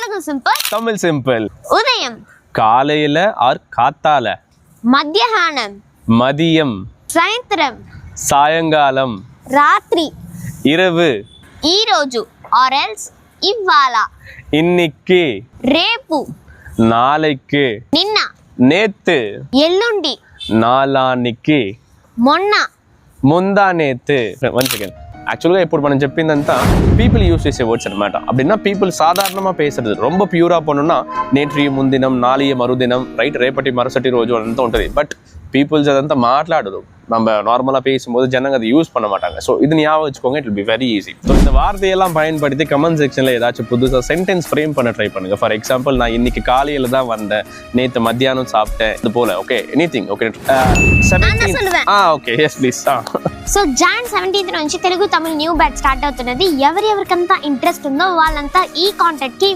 உலகம் simple, Tamil simple. உதயம் காலையில ஆர் காத்தால, மத்தியானம், மதியம், సాయంత్రం, సాయంకాలం, రాత్రి, இரவு, ఈ రోజు ఆర్ ఎల్స్ ఇవాళ, இன்னைக்கு, రేపు, நாளைக்கு, నిన్న, நேத்து, ఎల్లుండి, నాలానికి, మొన్న. ముందా నేத்து. One second. యాక్చువల్గా ఇప్పుడు మనం చెప్పిందంతా పీపుల్ యూస్ చేసే వర్డ్స్ అనమాట. அப்படின்னா పీపుల్ సాధారణంగా పేసేది ரொம்ப ప్యూరా పోనున్నా నేట్రి ముందినం, నాలియ మరుదినం, రైట్, రేపటి మరుసటి రోజు అంతా ఉంటుంది. బట్ பீப்புள்ஸ் அదంతా மாట్లాடுது. நம்ம நார்மலாக பேசும்போது ஜனங்க அதை யூஸ் பண்ண மாட்டாங்க. ஸோ இது ஞாபகம் வச்சுக்கோங்க, it will be very easy. So இந்த வார்த்தையெல்லாம் பயன்படுத்தி கமெண்ட் செக்ஷனில் ஏதாச்சும் புதுசாக சென்டென்ஸ் ஃப்ரேம் பண்ண ட்ரை பண்ணுங்க. ஃபார் எக்ஸாம்பிள், நான் இன்னைக்கு காலையில் தான் வந்தேன், நேற்று மத்தியானம் சாப்பிட்டேன், இது போல. Okay, anything. Okay, 17. Okay, yes please. So Jan 17 నుంచి Telugu Tamil new batch start అవుతున్నది. ఎవరెవరికంతా ఇంట్రెస్ట్ ఉందో వాళ్ళంతా ఈ కాంటాక్ట్ కి